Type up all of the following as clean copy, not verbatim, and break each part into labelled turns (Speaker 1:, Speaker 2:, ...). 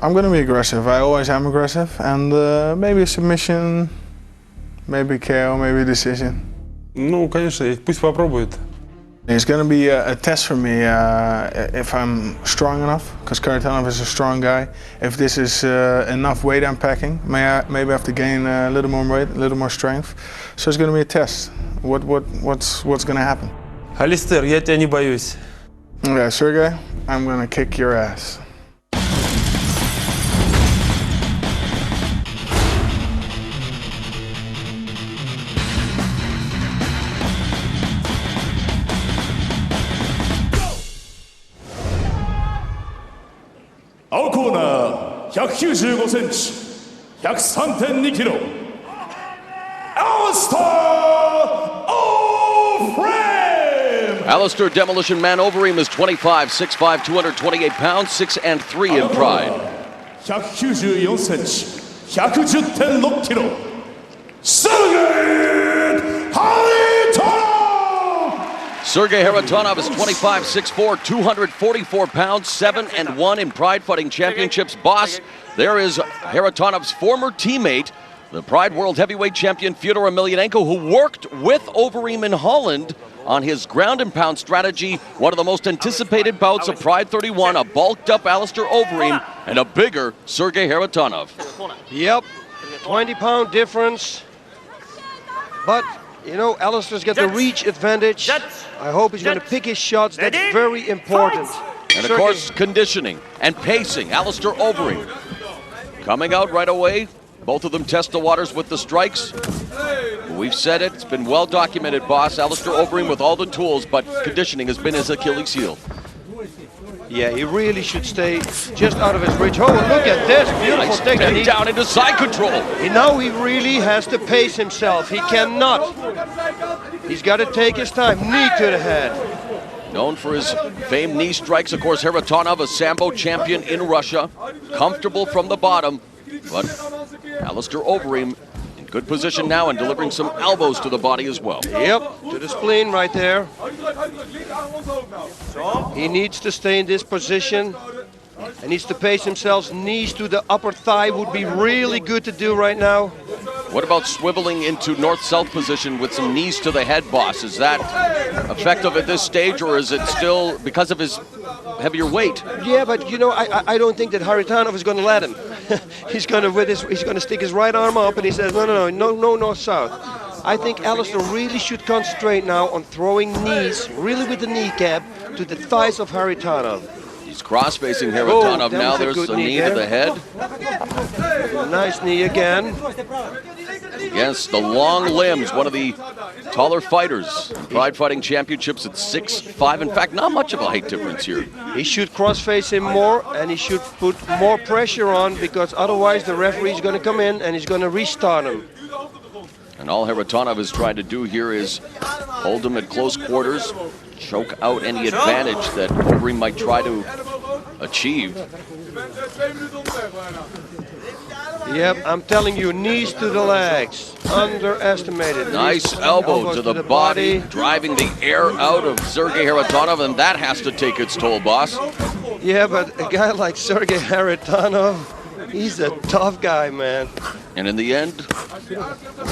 Speaker 1: I'm going to be aggressive. I always am aggressive, and maybe a submission, maybe KO, maybe a decision.
Speaker 2: Ну, конечно, пусть попробует.
Speaker 1: It's going to be a test for me if I'm strong enough, because Kharitonov is a strong guy. If this is enough weight I'm packing, maybe I have to gain a little more weight, a little more strength. So it's going to be a test. What's going to happen?
Speaker 2: Алистер, я тебя не боюсь.
Speaker 1: Okay, Sergei, I'm going to kick your ass.
Speaker 3: 青コーナー195センチ103.2キロ Alistair Overeem!
Speaker 4: Alistair Demolition Man Overeem is 25, 6'5", 228 pounds, 6'3" in pride.
Speaker 3: 194センチ 110.6 キロ Sergei Kharitonov!
Speaker 4: Sergei Kharitonov is 25, 6'4", 244 pounds, 7-1 in Pride Fighting Championships. Boss, there is Kharitonov's former teammate, the Pride World Heavyweight Champion Fyodor Emelianenko, who worked with Overeem in Holland on his ground and pound strategy. One of the most anticipated bouts of Pride 31, a bulked up Alistair Overeem and a bigger Sergei Kharitonov.
Speaker 5: Yep, 20-pound difference. But, you know, Alistair's got the reach advantage. I hope he's going to pick his shots. That's very important.
Speaker 4: And of course, conditioning and pacing. Alistair Overeem coming out right away. Both of them test the waters with the strikes. We've said it, it's been well documented, boss. Alistair Overeem with all the tools, but conditioning has been his Achilles heel.
Speaker 5: Yeah, he really should stay just out of his reach. Oh, look at this, beautiful
Speaker 4: Nice
Speaker 5: technique.
Speaker 4: down into side control.
Speaker 5: Now he really has to pace himself. He cannot. He's got to take his time. Knee to the head.
Speaker 4: Known for his famed knee strikes, of course, Kharitonov, a Sambo champion in Russia. Comfortable from the bottom, but Alistair Overeem in good position now and delivering some elbows to the body as well.
Speaker 5: Yep, to the spleen right there. He needs to stay in this position. He needs to pace himself. Knees to the upper thigh would be really good to do right now.
Speaker 4: What about swiveling into north-south position with some knees to the head, boss? Is that effective at this stage, or is it still because of his heavier weight?
Speaker 5: Yeah, but you know, I don't think that Kharitonov is going to let him. He's going to stick his right arm up, and he says, no, north-south. I think Alistair really should concentrate now on throwing knees, really with the kneecap, to the thighs of Kharitonov.
Speaker 4: He's cross-facing Kharitonov now. There's a knee to the head.
Speaker 5: Nice knee again.
Speaker 4: Against the long limbs, one of the taller fighters in Pride Fighting Championships at 6'5". In fact, not much of a height difference here.
Speaker 5: He should cross-face him more, and he should put more pressure on, because otherwise the referee is going to come in and he's going to restart him.
Speaker 4: And all Kharitonov is trying to do here is hold him at close quarters, choke out any advantage that Overeem might try to achieve.
Speaker 5: Yep, I'm telling you, knees to the legs. Underestimated.
Speaker 4: Nice elbow to the body, driving the air out of Sergei Kharitonov, and that has to take its toll, boss.
Speaker 5: Yeah, but a guy like Sergei Kharitonov, he's a tough guy, man.
Speaker 4: And in the end,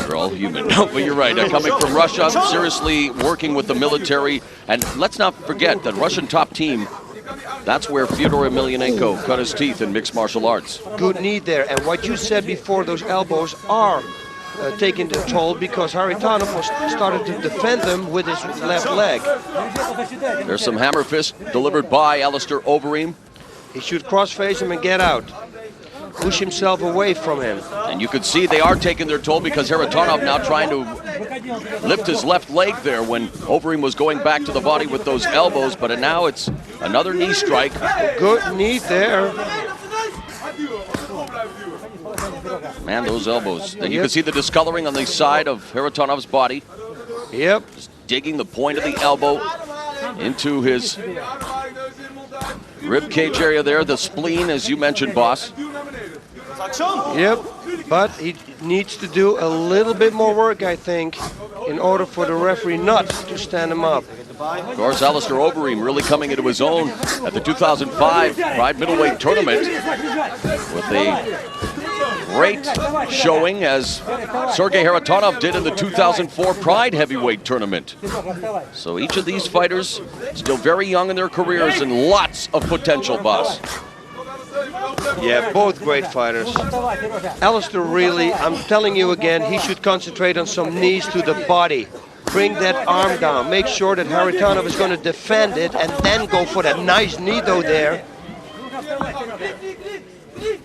Speaker 4: we're all human. No, but you're right. Coming from Russia, seriously working with the military. And let's not forget that Russian top team, that's where Fyodor Emelianenko cut his teeth in mixed martial arts.
Speaker 5: Good knee there. And what you said before, those elbows are taking the toll, because Kharitonov was started to defend them with his left leg.
Speaker 4: There's some hammer fist delivered by Alistair Overeem.
Speaker 5: He should cross-face him and get out. Push himself away from him.
Speaker 4: And you could see they are taking their toll, because Kharitonov now trying to lift his left leg there when Overeem was going back to the body with those elbows, but now it's another knee strike.
Speaker 5: Good knee there.
Speaker 4: Man, those elbows. And you can see the discoloring on the side of Kharitonov's body.
Speaker 5: Yep.
Speaker 4: Just digging the point of the elbow into his rib cage area there, the spleen, as you mentioned, boss.
Speaker 5: Yep, but he needs to do a little bit more work, I think, in order for the referee not to stand him up.
Speaker 4: Of course, Alistair Overeem really coming into his own at the 2005 Pride Middleweight Tournament with a great showing, as Sergei Kharitonov did in the 2004 Pride Heavyweight Tournament. So each of these fighters still very young in their careers and lots of potential, boss.
Speaker 5: Yeah, both great fighters. Alistair really, I'm telling you again, he should concentrate on some knees to the body. Bring that arm down. Make sure that Kharitonov is going to defend it and then go for that nice knee though there.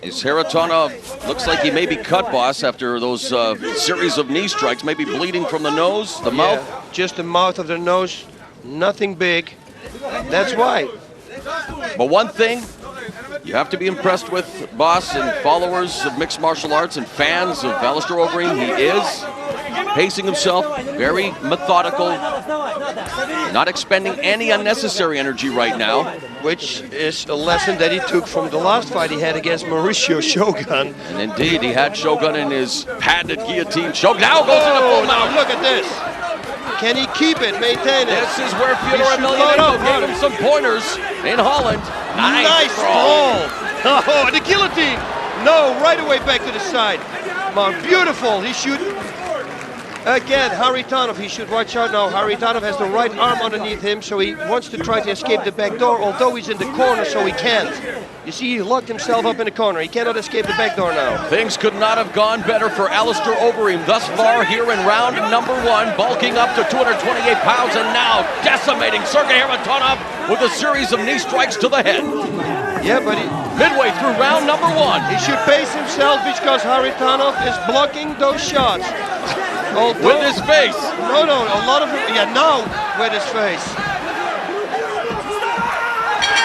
Speaker 4: Is Kharitonov, looks like he may be cut, boss, after those series of knee strikes, maybe bleeding from the nose, the mouth?
Speaker 5: Just the mouth of the nose, nothing big. That's why.
Speaker 4: But one thing you have to be impressed with, boss, and followers of mixed martial arts and fans of Alistair Overeem, he is pacing himself, very methodical, not expending any unnecessary energy right now.
Speaker 5: Which is a lesson that he took from the last fight he had against Mauricio Shogun.
Speaker 4: And indeed, he had Shogun in his patented guillotine. Shogun now goes into full mount.
Speaker 5: Look at this. Can he keep it, maintain it?
Speaker 4: This is where Fyodor Emelianenko gave him some pointers in Holland.
Speaker 5: Nice throw. Oh, the guillotine. No, right away back to the side. Man, beautiful. He should. Again, Kharitonov, he should watch out now. Kharitonov has the right arm underneath him, so he wants to try to escape the back door, although he's in the corner, so he can't. You see, he locked himself up in the corner. He cannot escape the back door now.
Speaker 4: Things could not have gone better for Alistair Overeem thus far here in round number one, bulking up to 228 pounds and now decimating Sergei Kharitonov with a series of knee strikes to the head.
Speaker 5: Yeah, but
Speaker 4: midway through round number one.
Speaker 5: He should pace himself because Kharitonov is blocking those shots.
Speaker 4: With his face.
Speaker 5: No, a lot of it. Yeah, now with his face.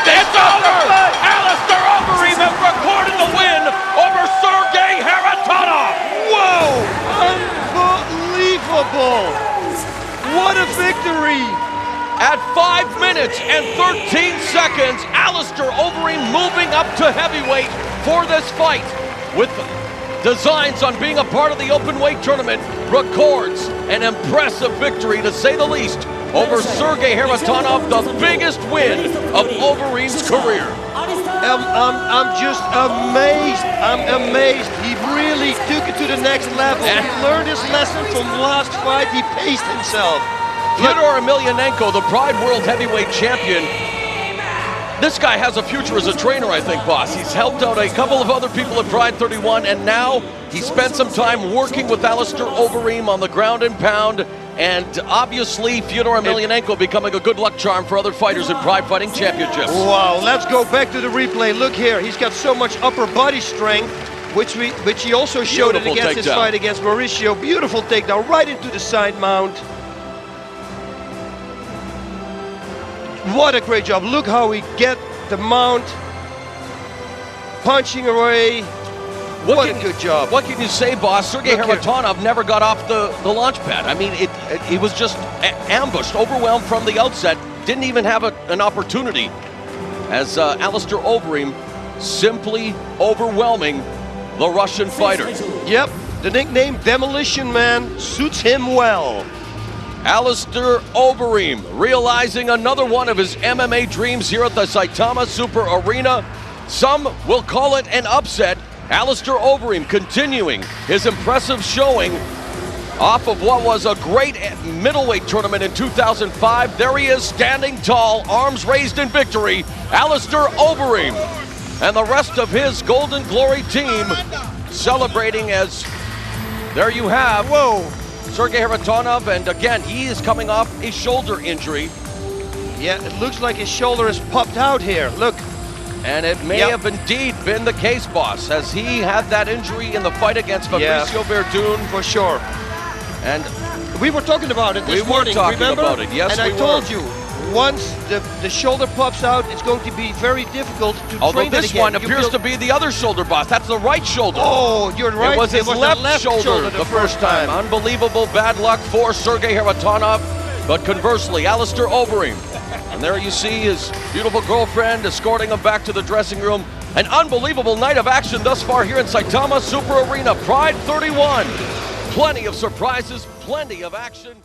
Speaker 4: It's over! Alistair Overeem has recorded the win over Sergei Kharitonov!
Speaker 5: Whoa! Unbelievable! What a victory!
Speaker 4: At 5 minutes and 13 seconds, Alistair Overeem moving up to heavyweight for this fight with designs on being a part of the open weight tournament, records an impressive victory, to say the least, over Sergei Kharitonov, the biggest win of Overeem's career.
Speaker 5: I'm just amazed. I'm amazed. He really took it to the next level. He learned his lesson from last fight. He paced himself.
Speaker 4: Fyodor Emelianenko, the Pride World Heavyweight Champion. This guy has a future as a trainer, I think, boss. He's helped out a couple of other people at Pride 31, and now he spent some time working with Alistair Overeem on the ground and pound, and obviously Fyodor Emelianenko becoming a good luck charm for other fighters in Pride Fighting Championships.
Speaker 5: Wow, let's go back to the replay. Look here, he's got so much upper body strength, which he also showed it against his fight against Mauricio. Beautiful takedown right into the side mount. What a great job. Look how he get the mount, punching away. What a good job.
Speaker 4: What can you say, boss? Sergei Kharitonov never got off the launch pad. I mean, he was just ambushed, overwhelmed from the outset. Didn't even have an opportunity, as Alistair Overeem simply overwhelming the Russian fighter.
Speaker 5: Yep, the nickname Demolition Man suits him well.
Speaker 4: Alistair Overeem realizing another one of his MMA dreams here at the Saitama Super Arena. Some will call it an upset. Alistair Overeem continuing his impressive showing off of what was a great middleweight tournament in 2005. There he is, standing tall, arms raised in victory. Alistair Overeem and the rest of his Golden Glory team celebrating, as there you have.
Speaker 5: Whoa.
Speaker 4: Sergei Kharitonov, and again, he is coming off a shoulder injury.
Speaker 5: Yeah, it looks like his shoulder is popped out here. Look.
Speaker 4: And it may have indeed been the case, boss, as he had that injury in the fight against Fabricio Verdun.
Speaker 5: For sure.
Speaker 4: And
Speaker 5: we were talking about it this morning, remember?
Speaker 4: About it. Yes,
Speaker 5: and I told you, once the shoulder pops out, it's going to be very difficult to train it again.
Speaker 4: Although this one appears to be the other shoulder, boss. That's the right shoulder.
Speaker 5: Oh, you're right.
Speaker 4: It was his left shoulder the first time. Unbelievable bad luck for Sergei Kharitonov. But conversely, Alistair Overeem. And there you see his beautiful girlfriend escorting him back to the dressing room. An unbelievable night of action thus far here in Saitama Super Arena. Pride 31. Plenty of surprises, plenty of action.